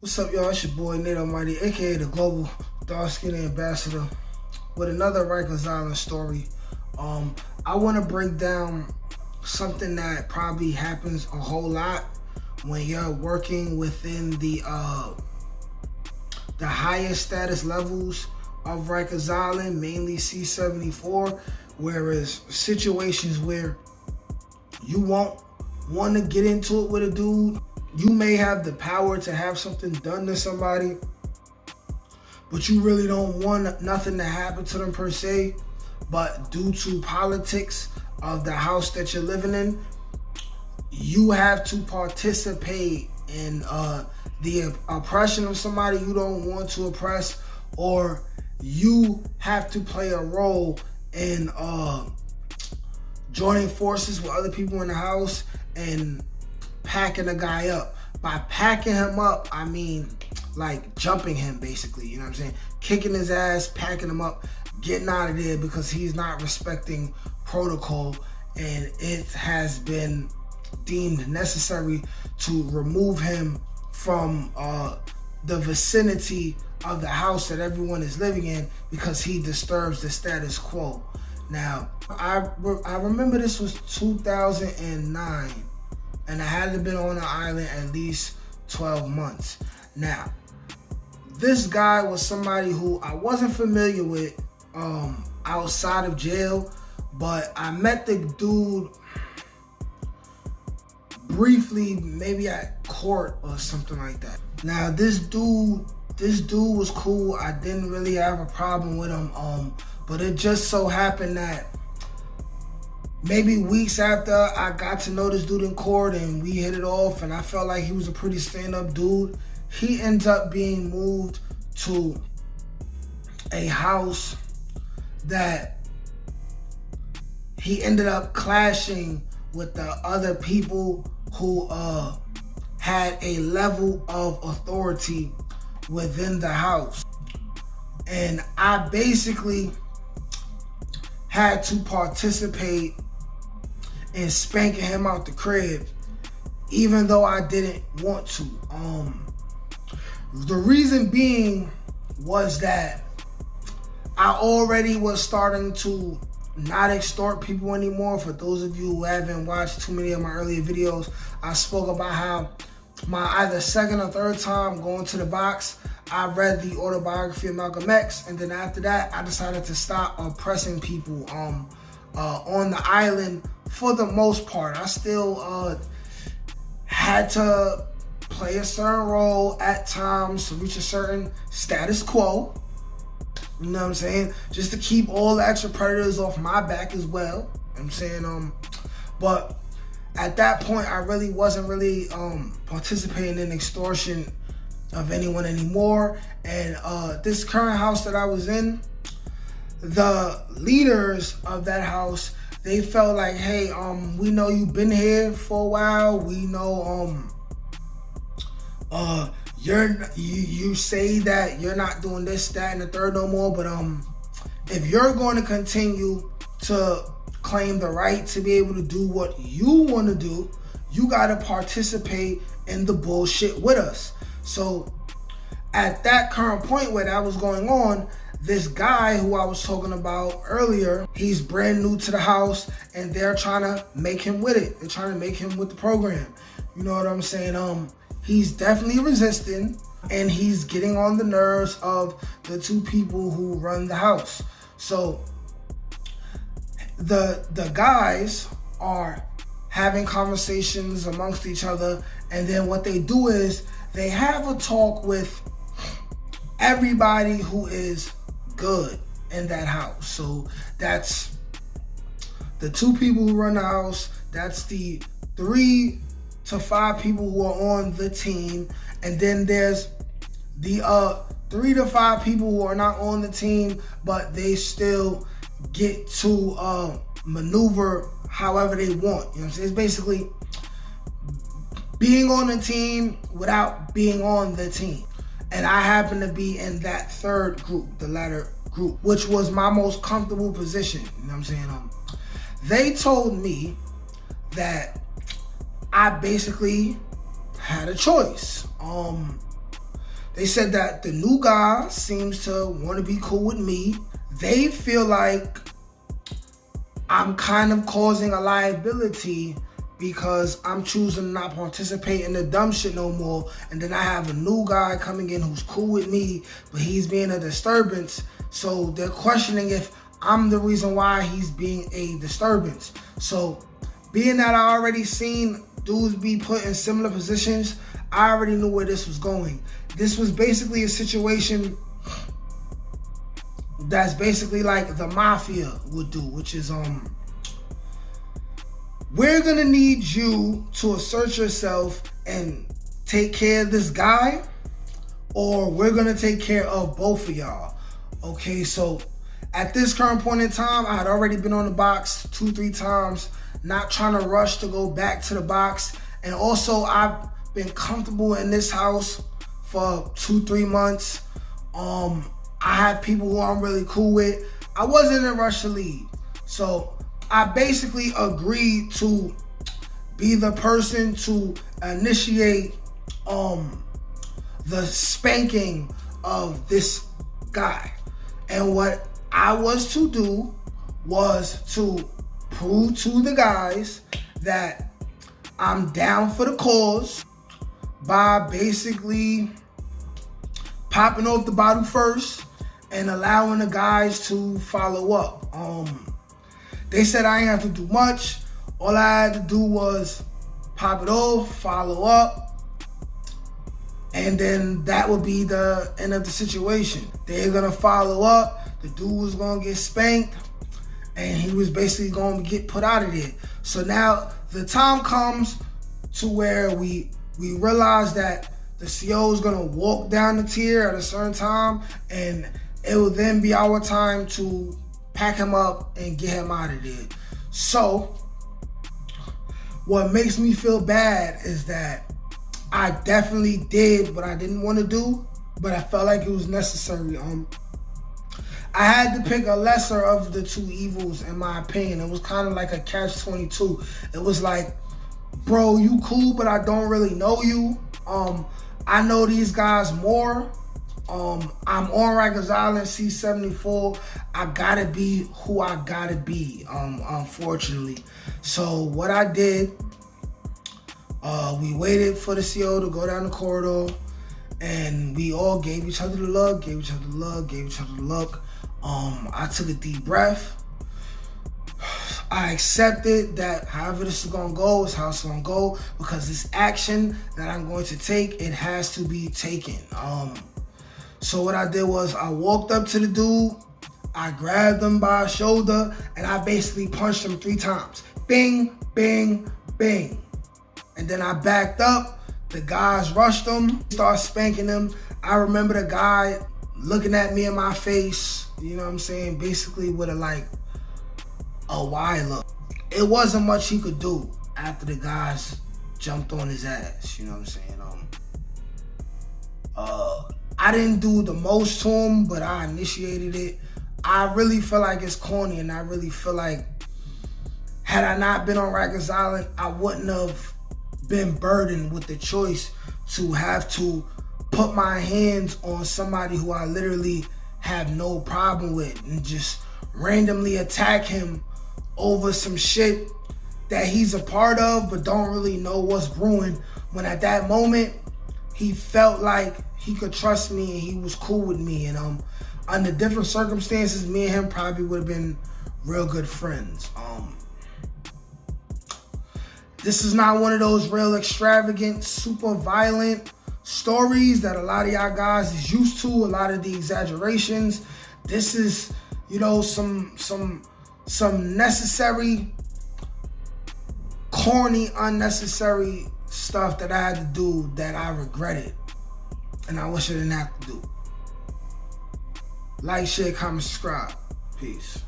What's up, y'all? It's your boy Nate Almighty, aka the Global Dark Skin Ambassador, with another Rikers Island story. I want to break down something that probably happens a whole lot when you're working within the highest status levels of Rikers Island, mainly C-74, whereas situations where you won't want to get into it with a dude. You may have the power to have something done to somebody, but you really don't want nothing to happen to them per se. But due to politics of the house that you're living in, you have to participate in the oppression of somebody you don't want to oppress, or you have to play a role in joining forces with other people in the house and packing a guy up. By packing him up, I mean like jumping him, basically, you know what I'm saying? Kicking his ass, packing him up, getting out of there because he's not respecting protocol, and it has been deemed necessary to remove him from the vicinity of the house that everyone is living in because he disturbs the status quo. Now, I remember this was 2009, and I hadn't been on the island at least 12 months. Now, this guy was somebody who I wasn't familiar with outside of jail, but I met the dude briefly, maybe at court or something like that. Now, this dude was cool. I didn't really have a problem with him, but it just so happened that maybe weeks after I got to know this dude in court and we hit it off and I felt like he was a pretty stand-up dude, he ends up being moved to a house that he ended up clashing with the other people who had a level of authority within the house. And I basically had to participate in spanking him out the crib, even though I didn't want to. The reason being was that I already was starting to not extort people anymore. For those of you who haven't watched too many of my earlier videos, I spoke about how my either second or third time going to the box, I read the autobiography of Malcolm X, and then after that, I decided to stop oppressing people on the island. For the most part, I still had to play a certain role at times to reach a certain status quo. You know what I'm saying? Just to keep all the extra predators off my back as well. You know what I'm saying? But at that point, I really wasn't participating in extortion of anyone anymore. And this current house that I was in, the leaders of that house, they felt like, hey, we know you've been here for a while. We know you say that you're not doing this, that, and the third no more. But if you're going to continue to claim the right to be able to do what you want to do, you got to participate in the bullshit with us. So at that current point where that was going on, this guy who I was talking about earlier, he's brand new to the house and they're trying to make him with it. They're trying to make him with the program. You know what I'm saying? He's definitely resisting and he's getting on the nerves of the two people who run the house. So the guys are having conversations amongst each other, and then what they do is they have a talk with everybody who is good in that house. So that's the two people who run the house, that's the 3 to 5 people who are on the team, and then there's the 3 to 5 people who are not on the team, but they still get to maneuver however they want. You know what I'm saying? It's basically being on the team without being on the team. And I happen to be in that third group, the latter group, which was my most comfortable position. You know what I'm saying? They told me that I basically had a choice. They said that the new guy seems to want to be cool with me. They feel like I'm kind of causing a liability because I'm choosing to not participate in the dumb shit no more. And then I have a new guy coming in who's cool with me, but he's being a disturbance. So they're questioning if I'm the reason why he's being a disturbance. So being that I already seen dudes be put in similar positions, I already knew where this was going. This was basically a situation that's basically like the mafia would do, which is we're gonna need you to assert yourself and take care of this guy, or we're gonna take care of both of y'all. Okay, so at this current point in time, I had already been on the box 2-3 times, not trying to rush to go back to the box. And also I've been comfortable in this house for 2-3 months. I have people who I'm really cool with. I wasn't in a rush to leave. So I basically agreed to be the person to initiate the spanking of this guy. And what I was to do was to prove to the guys that I'm down for the cause by basically popping off the bottle first and allowing the guys to follow up. They said I didn't have to do much. All I had to do was pop it off, follow up, and then that would be the end of the situation. They're gonna follow up, the dude was gonna get spanked, and he was basically gonna get put out of there. So now the time comes to where we realize that the CO is gonna walk down the tier at a certain time, and it will then be our time to pack him up and get him out of there. So what makes me feel bad is that I definitely did what I didn't want to do, but I felt like it was necessary. I had to pick a lesser of the two evils, in my opinion. It was kind of like a catch-22. It was like, bro, you cool, but I don't really know you. I know these guys more. I'm on Rikers Island, C-74. I gotta be who I gotta be, unfortunately. So what I did, we waited for the CO to go down the corridor, and we all gave each other the look, gave each other the look, gave each other the look. I took a deep breath. I accepted that however this is gonna go is how it's gonna go, because this action that I'm going to take, it has to be taken. So what I did was I walked up to the dude, I grabbed him by his shoulder, and I basically punched him 3 times. Bing, bing, bing. And then I backed up. The guys rushed him, started spanking him. I remember the guy looking at me in my face, you know what I'm saying, basically with a wide look. It wasn't much he could do after the guys jumped on his ass, you know what I'm saying. I didn't do the most to him, but I initiated it. I really feel like it's corny, and I really feel like had I not been on Rikers Island, I wouldn't have been burdened with the choice to have to put my hands on somebody who I literally have no problem with and just randomly attack him over some shit that he's a part of but don't really know what's brewing, when at that moment he felt like he could trust me and he was cool with me, and under different circumstances me and him probably would have been real good friends. This is not one of those real extravagant, super violent stories that a lot of y'all guys is used to, a lot of the exaggerations. This is, you know, some necessary, corny, unnecessary stuff that I had to do that I regretted, and I wish I didn't have to do. Like, share, comment, subscribe. Peace.